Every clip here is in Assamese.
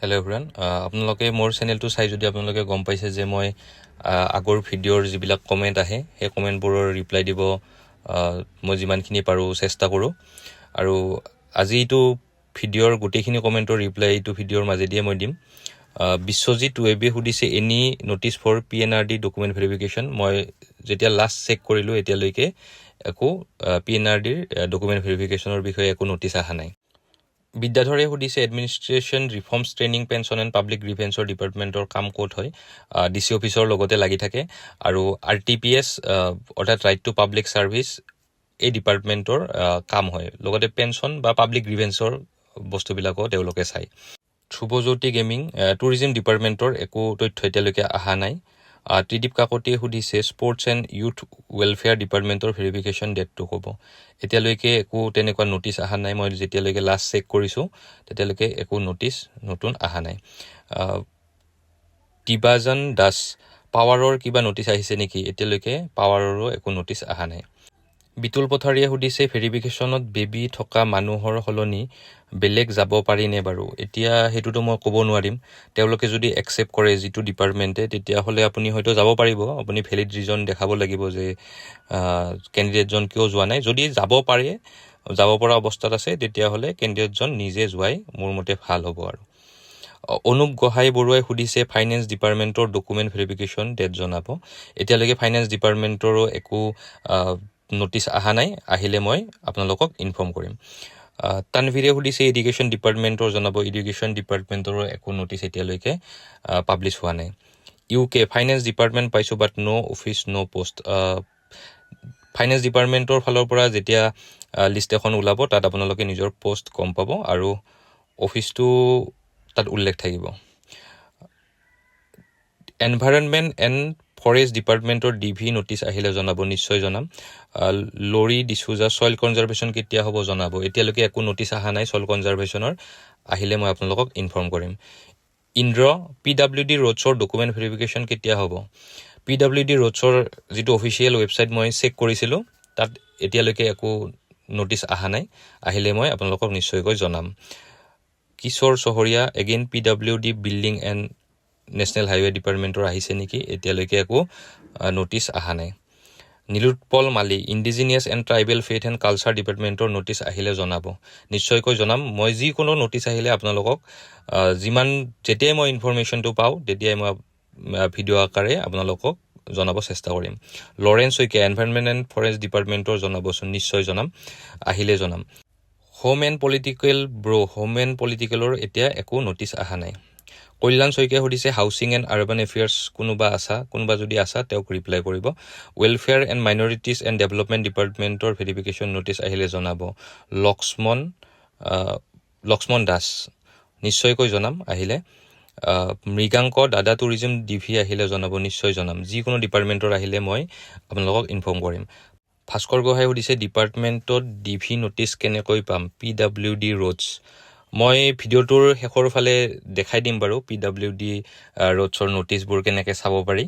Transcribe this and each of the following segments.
হেল্ল' এভৰিৱান, আপোনালোকে মোৰ চেনেলটো চাই যদি আপোনালোকে গম পাইছে যে মই আগৰ ভিডিঅ'ৰ যিবিলাক কমেণ্ট আহে সেই কমেণ্টবোৰৰ ৰিপ্লাই দিব মই যিমানখিনি পাৰোঁ চেষ্টা কৰোঁ। আৰু আজি এইটো ভিডিঅ'ৰ গোটেইখিনি কমেণ্টৰ ৰিপ্লাই এইটো ভিডিঅ'ৰ মাজেদিয়ে মই দিম। বিশ্বজিৎ ৱেবে সুধিছে any notice for PNRD document verification. মই যেতিয়া লাষ্ট চেক কৰিলোঁ এতিয়ালৈকে একো PNRDৰ ডকুমেণ্ট ভেৰিফিকেশ্যনৰ বিষয়ে একো নটিচ অহা নাই। বিদ্যাধৰে সুধিছে administration reforms training pension and public grievance ডিপাৰ্টমেণ্টৰ কাম ক'ত হয়। DC অফিচৰ লগতে লাগি থাকে আৰু RTPS অৰ্থাৎ ৰাইট টু পাব্লিক ছাৰ্ভিচ এই ডিপাৰ্টমেণ্টৰ কাম হয়। লগতে পেঞ্চন বা পাব্লিক গ্ৰিভেঞ্চৰ বস্তুবিলাকো তেওঁলোকে চায়। ধ্ৰুৱজ্যোতি গেমিং টুৰিজিম ডিপাৰ্টমেণ্টৰ একো তথ্য এতিয়ালৈকে অহা নাই। ত্ৰিদীপ কাকতিয়ে সুধিছে স্পৰ্টছ এণ্ড ইউথ ৱেলফেয়াৰ ডিপাৰ্টমেণ্টৰ ভেৰিফিকেশ্যন ডেটটো ক'ব। এতিয়ালৈকে একো তেনেকুৱা নটিচ অহা নাই। মই যেতিয়ালৈকে লাষ্ট চেক কৰিছোঁ তেতিয়ালৈকে একো নটিচ নতুন অহা নাই। দিবাজন দাস পাৱাৰৰ কিবা নটিচ আহিছে নেকি? এতিয়ালৈকে পাৱাৰৰো একো নটিচ অহা নাই। বিতুল পথাৰীয়ে সুধিছে ভেৰিফিকেশ্যনত বেবী থকা মানুহৰ সলনি বেলেগ যাব পাৰিনে বাৰু? এতিয়া সেইটোতো মই ক'ব নোৱাৰিম। তেওঁলোকে যদি একচেপ্ট কৰে যিটো ডিপাৰ্টমেণ্টে, তেতিয়াহ'লে আপুনি হয়তো যাব পাৰিব। আপুনি ভেলিড ৰিজন দেখাব লাগিব যে কেণ্ডিডেটজন কিয় যোৱা নাই। যদি যাব পাৰে, যাব পৰা অৱস্থাত আছে, তেতিয়াহ'লে কেণ্ডিডেটজন নিজে যোৱাই মোৰ মতে ভাল হ'ব। আৰু অনুপ গোহাঁই বৰুৱাই সুধিছে ফাইনেন্স ডিপাৰ্টমেণ্টৰ ডকুমেণ্ট ভেৰিফিকেশ্যন ডেট জনাব। এতিয়ালৈকে ফাইনেন্স ডিপাৰ্টমেণ্টৰো একো নটিচ অহা নাই। আহিলে মই আপোনালোকক ইনফৰ্ম কৰিম। তানভীৰে সুধিছে এডুকেশ্যন ডিপাৰ্টমেণ্টৰ জনাব। এডুকেশ্যন ডিপাৰ্টমেণ্টৰো একো নটিচ এতিয়ালৈকে পাব্লিছ হোৱা নাই। UK ফাইনেন্স ডিপাৰ্টমেণ্ট পাইছোঁ বাট ন' অফিচ ন' পষ্ট। ফাইনেন্স ডিপাৰ্টমেণ্টৰ ফালৰ পৰা যেতিয়া লিষ্ট এখন ওলাব তাত আপোনালোকে নিজৰ পষ্ট গম পাব আৰু অফিচটো তাত উল্লেখ থাকিব। এনভাইৰনমেণ্ট এণ্ড ফৰেষ্ট ডিপাৰ্টমেণ্টৰ DV নটিচ আহিলে জনাব, নিশ্চয় জনাম। লৰি ডিচুজা ছইল কনজাৰ্ভেশ্যন কেতিয়া হ'ব জনাব। এতিয়ালৈকে একো নটিচ অহা নাই ছইল কনজাৰ্ভেশ্যনৰ। আহিলে মই আপোনালোকক ইনফৰ্ম কৰিম। ইন্দ্ৰ PWD ৰোডছৰ ডকুমেণ্ট ভেৰিফিকেশ্যন কেতিয়া হ'ব? PWD ৰোডছৰ যিটো অফিচিয়েল ৱেবছাইট মই চেক কৰিছিলোঁ তাত এতিয়ালৈকে একো নটিচ অহা নাই। আহিলে মই আপোনালোকক নিশ্চয়কৈ জনাম। কিশোৰ চহৰীয়া again PWD building and national highway ডিপাৰ্টমেণ্টৰ আহিছে নেকি? এতিয়ালৈকে একো নটিচ অহা নাই। নীলোৎপল মালি indigenous and tribal faith and culture ডিপাৰ্টমেণ্টৰ নটিচ আহিলে জনাব। নিশ্চয়কৈ জনাম। মই যিকোনো নটিচ আহিলে আপোনালোকক যেতিয়াই মই ইনফৰমেশ্যনটো পাওঁ তেতিয়াই মই ভিডিঅ' আকাৰে আপোনালোকক জনাব চেষ্টা কৰিম। Lawrence Saikia environment and forest ডিপাৰ্টমেণ্টৰ জনাবচোন। নিশ্চয় জনাম, আহিলে জনাম। হোম এণ্ড পলিটিকেলৰ এতিয়া একো নটিচ অহা নাই। কল্যাণ শইকীয়া সুধিছে হাউচিং এণ্ড আৰ্বান এফেয়াৰ্ছ কোনোবা যদি আছা তেওঁক ৰিপ্লাই কৰিব। ৱেলফেয়াৰ এণ্ড মাইনৰিটিজ এণ্ড ডেভেলপমেণ্ট ডিপাৰ্টমেণ্টৰ ভেৰিফিকেশ্যন নটিচ আহিলে জনাব। লক্ষ্মণ দাস নিশ্চয়কৈ জনাম আহিলে। মৃগাংক দাদা টুৰিজিম DV আহিলে জনাব, নিশ্চয় জনাম। যিকোনো ডিপাৰ্টমেণ্টৰ আহিলে মই আপোনালোকক ইনফৰ্ম কৰিম। ভাস্কৰ গোহাঁই সুধিছে ডিপাৰ্টমেণ্টত DV নটিচ কেনেকৈ পাম? PWD roads. মই ভিডিঅ'টোৰ শেষৰ ফালে দেখাই দিম বাৰু PWD ৰোডছৰ নটিচবোৰ কেনেকৈ চাব পাৰি।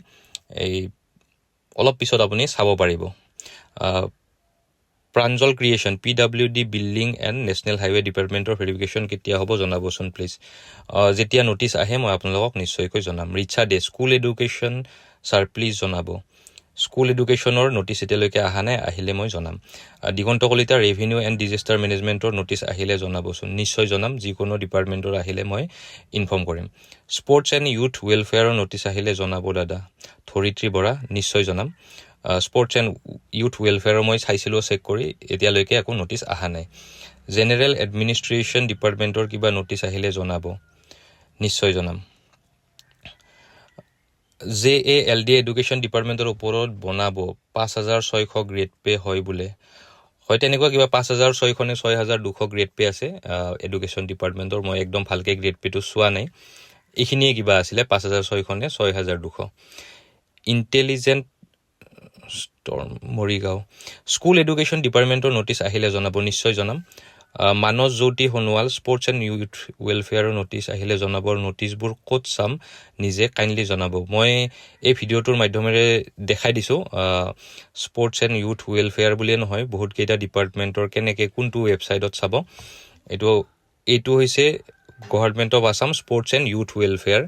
এই অলপ পিছত আপুনি চাব পাৰিব। Pranjal creation PWD building and national highway ডিপাৰ্টমেণ্টৰ ভেৰিফিকেশ্যন কেতিয়া হ'ব জনাবচোন প্লিজ। যেতিয়া নটিচ আহে মই আপোনালোকক নিশ্চয়কৈ জনাম। Richa De school education sir please জনাব। স্কুল এডুকেশ্যনৰ নটিচ এতিয়ালৈকে অহা নাই, আহিলে মই জনাম। Diganta Kalita revenue and disaster মেনেজমেণ্টৰ নটিচ আহিলে জনাবচোন। নিশ্চয় জনাম। যিকোনো ডিপাৰ্টমেণ্টৰ আহিলে মই ইনফৰ্ম কৰিম। স্পৰ্টছ এণ্ড ইউথ ৱেলফেয়াৰৰ নটিচ আহিলে জনাব দাদা। ধৰিত্ৰী বৰা নিশ্চয় জনাম। স্পৰ্টছ এণ্ড ইউথ ৱেলফেয়াৰৰ মই চাইছিলোঁ চেক কৰি, এতিয়ালৈকে একো নটিচ অহা নাই। জেনেৰেল এডমিনিষ্ট্ৰেশ্যন ডিপাৰ্টমেণ্টৰ কিবা নটিচ আহিলে জনাব, নিশ্চয় জনাম। JALD এডুকেশ্যন ডিপাৰ্টমেণ্টৰ ওপৰত বনাব 5,600 গ্ৰেড পে হয় বোলে। হয়, তেনেকুৱা কিবা 5,600 নে 6,200 গ্ৰেড পে আছে এডুকেশ্যন ডিপাৰ্টমেণ্টৰ। মই একদম ভালকৈ গ্ৰেড পেটো চোৱা নাই। এইখিনিয়ে কিবা আছিলে 5,600 নে 6,200। Intelligent storm Morigaon school education ডিপাৰ্টমেণ্টৰ নটিচ আহিলে জনাব, নিশ্চয় জনাম। Manas Jyoti Sonowal sports and youth ৱেলফেয়াৰৰ নটিচ আহিলে জনাব। নটিচবোৰ ক'ত চাম নিজে কাইণ্ডলি জনাব। মই এই ভিডিঅ'টোৰ মাধ্যমেৰে দেখাই দিছোঁ স্পৰ্টছ এণ্ড ইউথ ৱেলফেয়াৰ বুলিয়ে নহয়, বহুতকেইটা ডিপাৰ্টমেণ্টৰ কেনেকৈ কোনটো ৱেবছাইটত চাব। এইটো হৈছে government of Assam sports and youth welfare,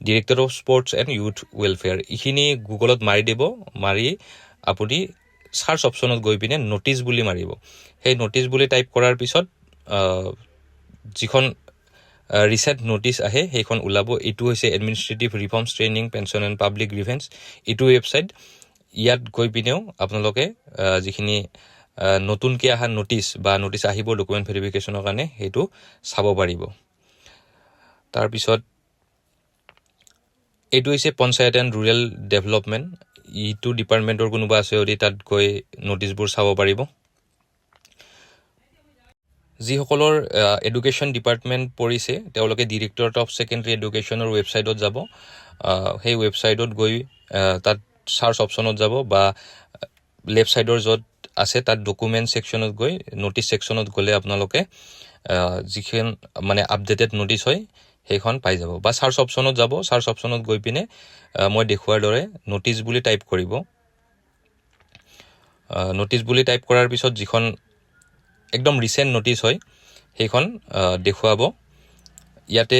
director of sports and youth welfare, এইখিনি গুগলত মাৰি দিব। মাৰি আপুনি চাৰ্চ অপশ্যনত গৈ পিনে নটিচ বুলি মাৰিব। সেই নটিচ বুলি টাইপ কৰাৰ পিছত যিখন ৰিচেণ্ট নটিচ আহে সেইখন ওলাব। এইটো হৈছে administrative reforms training pension and public grievance, এইটো ৱেবছাইট। ইয়াত গৈ পিনেও আপোনালোকে যিখিনি নতুনকৈ অহা নটিচ বা নটিচ আহিব ডকুমেণ্ট ভেৰিফিকেশ্যনৰ কাৰণে সেইটো চাব পাৰিব। তাৰপিছত এইটো হৈছে পঞ্চায়ত এণ্ড ৰুৰেল ডেভেলপমেণ্ট, ইটো ডিপাৰ্টমেণ্টৰ কোনোবা আছে যদি তাত গৈ নটিচবোৰ চাব পাৰিব। যিসকলৰ এডুকেশ্যন ডিপাৰ্টমেণ্ট পৰিছে তেওঁলোকে ডিৰেক্টৰেট অফ ছেকেণ্ডেৰী এডুকেশ্যনৰ ৱেবছাইটত যাব। সেই ৱেবছাইটত গৈ তাত চাৰ্চ অপশ্যনত যাব বা লেফ্ট ছাইডৰ য'ত আছে তাত ডকুমেণ্ট ছেকশ্যনত গৈ নটিচ ছেকশ্যনত গ'লে আপোনালোকে যিখন মানে আপডেটেড নটিচ হয় সেইখন পাই যাব। বা চাৰ্চ অপশ্যনত যাব, চাৰ্চ অপশ্যনত গৈ পিনে মই দেখুৱাৰ দৰে নটিচ বুলি টাইপ কৰিব। নটিচ বুলি টাইপ কৰাৰ পিছত যিখন একদম ৰিচেণ্ট নটিচ হয় সেইখন দেখুৱাব। ইয়াতে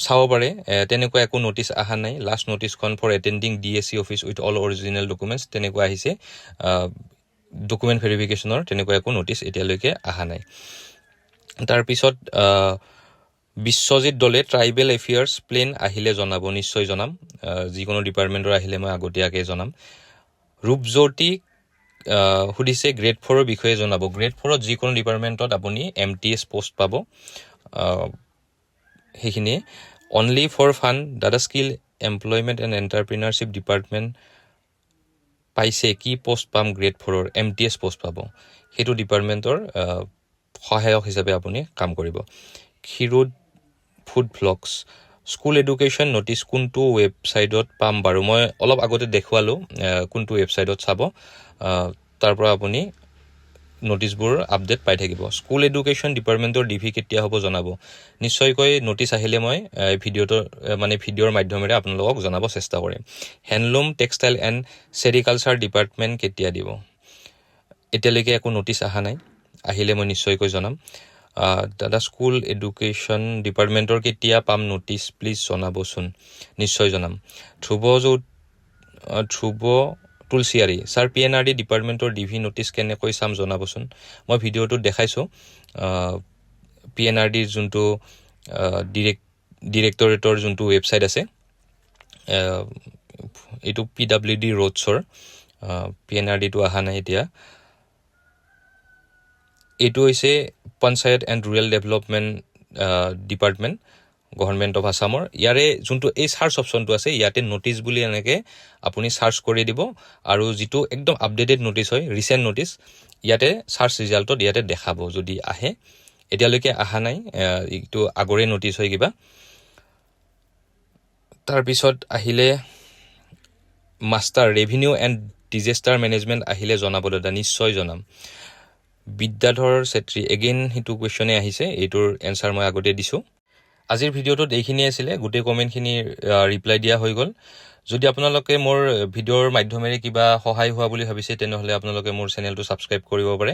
চাব পাৰে তেনেকুৱা একো নটিচ অহা নাই। লাষ্ট নটিচখন for attending DSC office with all original documents তেনেকুৱা আহিছে। ডকুমেণ্ট ভেৰিফিকেশ্যনৰ তেনেকুৱা একো নটিচ এতিয়ালৈকে অহা নাই। তাৰপিছত বিশ্বজিৎ দলে ট্ৰাইবেল এফেয়াৰ্ছ প্লেন আহিলে জনাব, নিশ্চয় জনাম। যিকোনো ডিপাৰ্টমেণ্টৰ আহিলে মই আগতীয়াকৈ জনাম। ৰূপজ্যোতি সুধিছে গ্ৰেড 4ৰ বিষয়ে জনাব। গ্ৰেড 4ত যিকোনো ডিপাৰ্টমেণ্টত আপুনি MTS পোষ্ট পাব। সেইখিনিয়ে only for fun data skill employment and entrepreneurship department পাইছে কি পোষ্ট পাম গ্ৰেড 4ৰ MTS পোষ্ট পাব। সেইটো ডিপাৰ্টমেণ্টৰ সহায়ক হিচাপে আপুনি কাম কৰিব। Khirod food vlogs school education notice কোনটো ৱেবছাইটত পাম বাৰু? মই অলপ আগতে দেখুৱালোঁ কোনটো ৱেবছাইটত চাব, তাৰ পৰা আপুনি নটিচবোৰ আপডেট পাই থাকিব। স্কুল এডুকেশ্যন ডিপাৰ্টমেণ্টৰ DV কেতিয়া হ'ব জনাব। নিশ্চয়কৈ নটিচ আহিলে মই ভিডিঅ'ৰ মাধ্যমেৰে আপোনালোকক জনাব চেষ্টা কৰিম। Handloom textile and sericulture department কেতিয়া দিব? এতিয়ালৈকে একো নটিচ অহা নাই, আহিলে মই নিশ্চয়কৈ জনাম। দাদা স্কুল এডুকেশ্যন ডিপাৰ্টমেণ্টৰ কেতিয়া পাম নটিচ প্লিজ জনাবচোন। নিশ্চয় জনাম। ধ্ৰুৱ তুলচিয়াৰী ছাৰ PNRD ডিপাৰ্টমেণ্টৰ DV নটিচ কেনেকৈ চাম জনাবচোন। মই ভিডিঅ'টোত দেখাইছোঁ PNRDৰ যোনটো ডিৰেক্টৰেটৰ যোনটো ৱেবছাইট আছে, এইটো PWD ৰোডছৰ PNRDটো অহা নাই এতিয়া। এইটো হৈছে panchayat and rural development department government of আছামৰ। ইয়াৰে যোনটো এই চাৰ্চ অপশ্যনটো আছে ইয়াতে নটিচ বুলি এনেকৈ আপুনি চাৰ্চ কৰি দিব আৰু যিটো একদম আপডেটেড নটিচ হয় ৰিচেণ্ট নটিচ ইয়াতে চাৰ্চ ৰিজাল্টত ইয়াতে দেখাব যদি আহে। এতিয়ালৈকে অহা নাই, এইটো আগৰে নটিচ হয় কিবা। তাৰপিছত আহিলে master revenue and disaster management আহিলে জনাব দাদা। নিশ্চয় জনাম। বিদ্যাধৰ চেত্ৰী এগেইন সেইটো কুৱেশ্যনে আহিছে, এইটোৰ এনচাৰ মই আগতে দিছোঁ। আজিৰ ভিডিঅ'টোত এইখিনিয়ে আছিলে, গোটেই কমেণ্টখিনি ৰিপ্লাই দিয়া হৈ গ'ল। যদি আপোনালোকে মোৰ ভিডিঅ'ৰ মাধ্যমেৰে কিবা সহায় হোৱা বুলি ভাবিছে তেনেহ'লে আপোনালোকে মোৰ চেনেলটো ছাবস্ক্ৰাইব কৰিব পাৰে।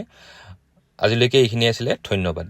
আজিলৈকে এইখিনিয়ে আছিলে, ধন্যবাদ।